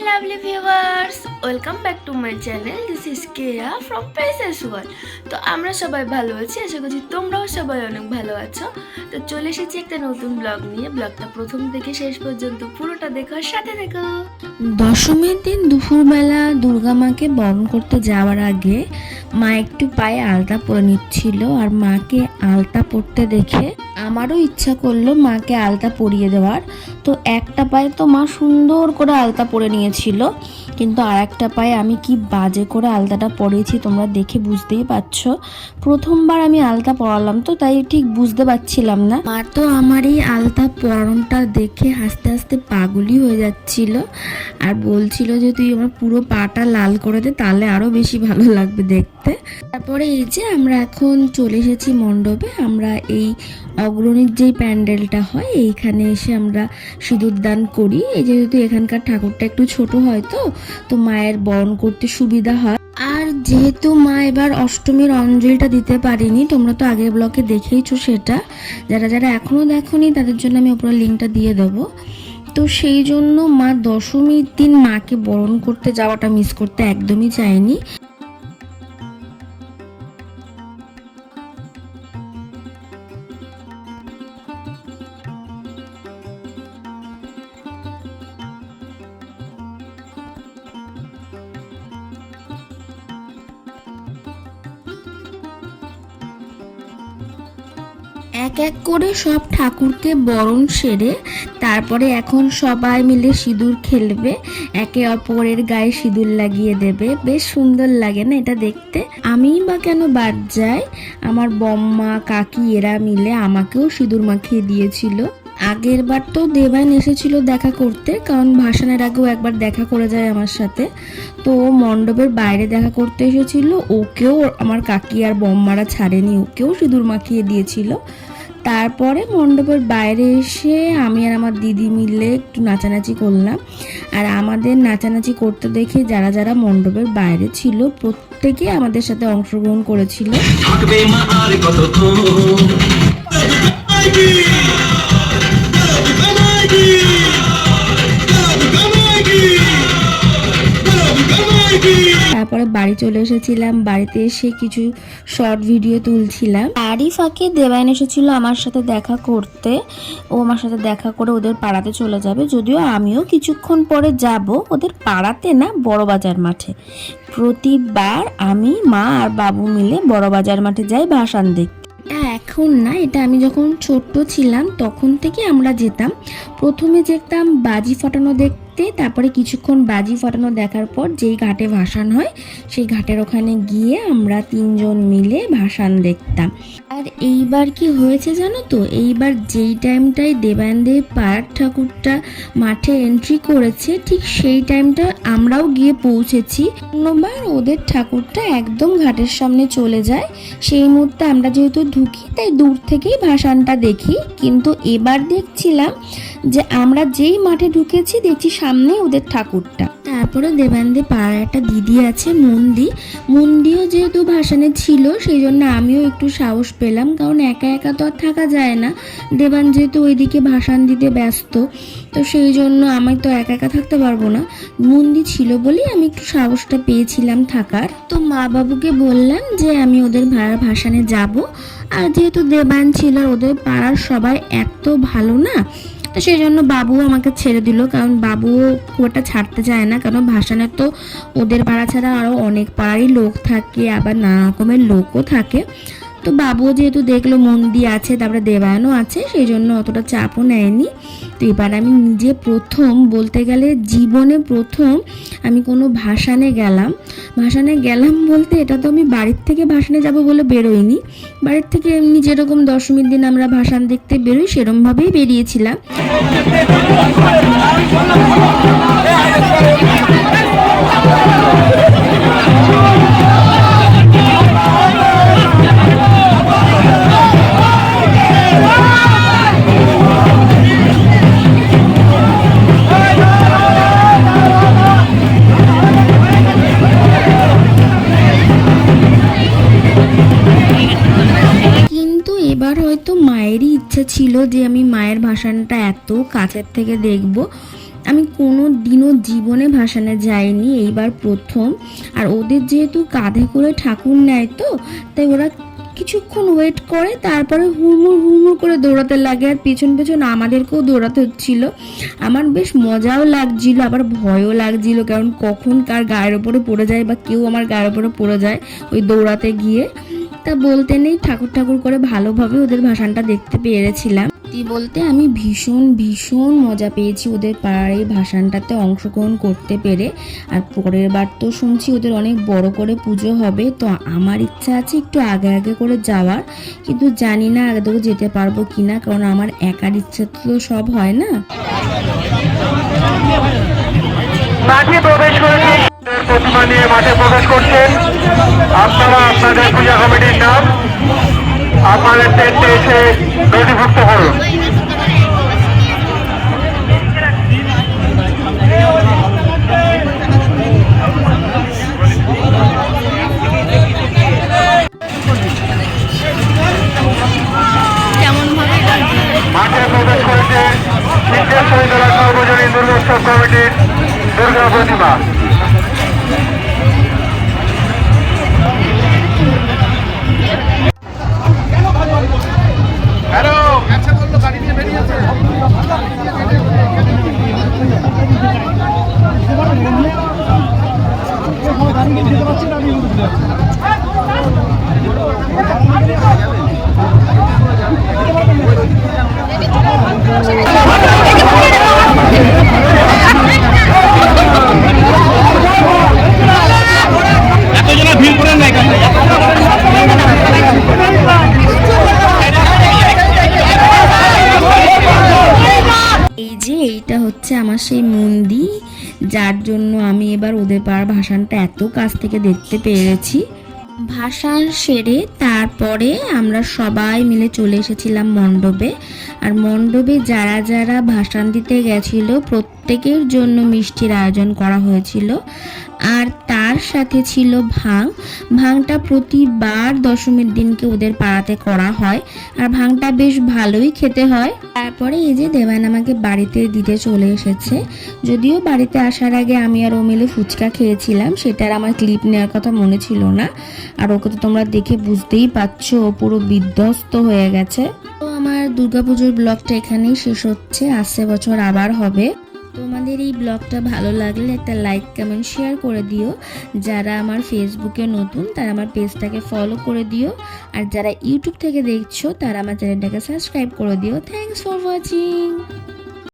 lovely viewers, welcome back to my channel. This is Kea from Princess World. তো আমরা সবাই ভালো আছি, আশা করছি তোমরাও সবাই অনেক ভালো আছো। তো চলে এসেছি একটা নতুন ব্লগ নিয়ে। ব্লগটা প্রথম থেকে শেষ পর্যন্ত পুরোটা দেখো, সাথে দেখো। দশমীর দিন দুপুরবেলা দুর্গা মাকে বরণ করতে যাওয়ার আগে মা একটু পায়ে আলতা পরে নিচ্ছিল, আর মাকে আলতা পরতে দেখে আমারও ইচ্ছা করলো মাকে আলতা পরিয়ে দেওয়ার। তো একটা পায়ে তো মা সুন্দর করে আলতা পরে নিয়েছিল, কিন্তু আর একটা পায়ে আমি কি বাজে করে আলতাটা পরিয়েছি তোমরা দেখে বুঝতেই পারছো। প্রথমবার আমি আলতা পরালাম তো তাই ঠিক বুঝতে পারছিলাম না। মা তো আমার এই আলতা পরানোটা দেখে হাসতে হাসতে পাগলই হয়ে যাচ্ছিল, আর বলছিল যে তুই আমার পুরো পাটা লাল করে দে, তাহলে আরো বেশি ভালো লাগবে দেখতে। তারপরে এই যে আমরা এখন চলে এসেছি মণ্ডপে। আমরা এই অগ্রণীর যেই প্যান্ডেলটা হয় এইখানে এসে আমরা সিঁদুর দান করি। এই যেহেতু এখানকার ঠাকুরটা একটু ছোট হয় তো মায়ের বরণ করতে সুবিধা হয়। আর যেহেতু মা এবার অষ্টমীর অঞ্জলিটা দিতে পারিনি, তোমরা তো আগের ব্লগে দেখেইছো সেটা। যারা যারা এখনো দেখোনি তাদের জন্য আমি উপরে লিঙ্কটা দিয়ে দেবো। তো সেই জন্য মা দশমীর দিন মাকে বরণ করতে যাওয়াটা মিস করতে একদমই চায়নি। এক এক করে সব ঠাকুরকে বরণ সেরে তারপরে এখন সবাই মিলে সিঁদুর খেলবে, একে অপরের গায়ে সিঁদুর লাগিয়ে দেবে। বেশ সুন্দর লাগে না এটা দেখতে? আমিই বা কেন বাদ যাই, আমার বম্মা কাকি এরা মিলে আমাকেও সিঁদুর মাখিয়ে দিয়েছিল। আগের বার তো দেবায়ন এসেছিল দেখা করতে, কারণ ভাসানের আগেও একবার দেখা করে যায় আমার সাথে। তো মণ্ডপের বাইরে দেখা করতে এসেছিল, ওকেও আমার কাকি আর বম্মারা ছাড়েনি, ওকেও সিঁদুর মাখিয়ে দিয়েছিল। তারপরে মণ্ডপের বাইরে এসে আমি আর আমার দিদি মিলে একটু নাচানাচি করলাম। আর আমাদের নাচানাচি করতে দেখে যারা যারা মণ্ডপের বাইরে ছিল প্রত্যেকে আমাদের সাথে অংশগ্রহণ করেছিল। তারপরে বাড়ি চলে এসেছিলাম, বাড়িতে এসে কিছু শর্ট ভিডিও তুলছিলাম। তারই ফাঁকে দেবায়ন এসেছিল আমার সাথে দেখা করতে। ও আমার সাথে দেখা করে ওদের পাড়াতে চলে যাবে, যদিও আমিও কিছুক্ষণ পরে যাব ওদের পাড়াতে না, বড় বাজার মাঠে। প্রতিবার আমি মা আর বাবু মিলে বড় বাজার মাঠে যাই ভাসান দেখতে। এখন না, এটা আমি যখন ছোট্ট ছিলাম তখন থেকে আমরা যেতাম। প্রথমে যেতাম বাজি ফাটানো দেখতে, তারপরে কিছুক্ষণ বাজি ফাটানো দেখার পর যেই ঘাটে ভাসান হয় সেই ঘাটের ওখানে গিয়ে আমরা তিনজন মিলে ভাসান দেখতাম। আর এইবার কি হয়েছে জানো তো, এইবার যেই টাইমটায় দেবায়নদের পাড়ার ঠাকুরটা মাঠে এন্ট্রি করেছে ঠিক সেই টাইমটা আমরাও গিয়ে পৌঁছেছি। অন্যবার ওদের ঠাকুরটা একদম ঘাটের সামনে চলে যায়, সেই মুহূর্তে আমরা যেহেতু ঢুকি তাই দূর থেকেই ভাসানটা দেখি। কিন্তু এবার দেখছিলাম যে আমরা যেই মাঠে ঢুকেছি দেখছি সামনে ওদের ঠাকুরটা। তারপরে দেবানদের পাড়ার একটা দিদি আছে মন্দিও যেহেতু ভাসানে ছিল সেই জন্য আমিও একটু সাহস পেলাম, কারণ একা একা তো আর থাকা যায় না। দেবান যেহেতু ওইদিকে ভাসান দিতে ব্যস্ত, তো সেই জন্য আমি তো একা একা থাকতে পারবো না। মন্দি ছিল বলেই আমি একটু সাহসটা পেয়েছিলাম থাকার। তো মা বাবুকে বললাম যে আমি ওদের ভাসানে যাব। আর যেহেতু দেবান ছিল, ওদের পাড়ার সবাই এত ভালো না, তো সেই জন্য বাবুও আমাকে ছেড়ে দিল, কারণ বাবুও খুব একটা ছাড়তে চায় না, কারণ ভাসানে তো ওদের পাড়া ছাড়া আরও অনেক পাড়ারই লোক থাকে, আবার নানা রকমের লোকও থাকে। তো বাবুও যেহেতু দেখলো মন্দি আছে, তারপরে দেবায়নও আছে, সেই জন্য অতটা চাপও নেয়নি। তো এবার আমি নিজে প্রথম, বলতে গেলে জীবনে প্রথম আমি কোনো ভাসানে গেলাম বলতে এটা তো আমি বাড়ির থেকে ভাসানে যাব বলে বেরোইনি। বাড়ির থেকে এমনি যেরকম দশমীর দিন আমরা ভাসান দেখতে বেরোই সেরকমভাবেই বেরিয়েছিলাম। এবার হয়তো মায়েরই ইচ্ছা ছিল যে আমি মায়ের ভাসানটা এত কাছের থেকে দেখব, আমি কোনো দিনও জীবনে ভাসানে যাইনি, এইবার প্রথম। আর ওদের যেহেতু কাঁধে করে ঠাকুর নেয় তো, তাই ওরা কিছুক্ষণ ওয়েট করে, তারপরে হুড়মুড় হুড়মুড় করে দৌড়াতে লাগে। আর পেছন পেছন আমাদেরকেও দৌড়াতে হচ্ছিল। আমার বেশ মজাও লাগছিল, আবার ভয়ও লাগছিল, কারণ কখন কার গায়ের ওপরে পড়ে যায় বা কেউ আমার গায়ের ওপরে পড়ে যায় ওই দৌড়াতে গিয়ে। তা বলতে নেই, ঠাকুর ঠাকুর করে ভালোভাবে ওদের ভাসানটা দেখতে পেরেছিলাম। সত্যি বলতে আমি ভীষণ ভীষণ মজা পেয়েছি ওদের পাড়ার এই ভাসানটাতে অংশগ্রহণ করতে পেরে। আর পরের বার তো শুনছি ওদের অনেক বড় করে পুজো হবে, তো আমার ইচ্ছা আছে একটু আগে আগে করে যাওয়ার, কিন্তু জানি না আদৌ যেতে পারবো কিনা, কারণ আমার একার ইচ্ছা তো সব হয় না। মাঠে প্রবেশ করেছেন, প্রতিমা নিয়ে মাঠে প্রবেশ করছেন। আপনারা আপনাদের পূজা কমিটির নাম আপনাদের টেন্টে এসে নথিভুক্ত করুন। মাঠে প্রবেশ করেছে সিদ্ধেশ্বরী জেলা সর্বজনীন দুর্গোৎসব কমিটির দুর্গা প্রতিমা। এইটা হচ্ছে আমার সেই মন্দির, যার জন্য আমি এবার ওদের পাড়ার ভাসানটা এত কাছ থেকে দেখতে পেরেছি। ভাসান সেরে তারপরে আমরা সবাই মিলে চলে এসেছিলাম মণ্ডপে। আর মণ্ডপে যারা যারা ভাসান দিতে গেছিল প্রত্যেকের জন্য মিষ্টির আয়োজন করা হয়েছিল। আর তার সাথে ছিল ভাংটা প্রতিবার দশমীর দিনকে ওদের পাড়াতে করা হয়, আর ভাংটা বেশ ভালোই খেতে হয়। তারপরে এই যে দেবান আমাকে বাড়িতে দিতে চলে এসেছে। যদিও বাড়িতে আসার আগে আমি আর ও মিলে ফুচকা খেয়েছিলাম, সেটার আমার ক্লিপ নেওয়ার কথা মনে ছিল না। আর ওকে তো তোমরা দেখে বুঝতেই পারছো, ও পুরো বিধ্বস্ত হয়ে গেছে। তো আমার দুর্গাপুজোর ব্লগটা এখানেই শেষ হচ্ছে, আসছে বছর আবার হবে। তোমাদের এই ব্লগটা ভালো লাগলে একটা লাইক কমেন্ট শেয়ার করে দিও। যারা আমার ফেসবুকে নতুন তারা আমার পেজটাকে ফলো করে দিও, আর যারা ইউটিউব থেকে দেখছো তারা আমার চ্যানেলটাকে সাবস্ক্রাইব করে দিও। Thanks for watching.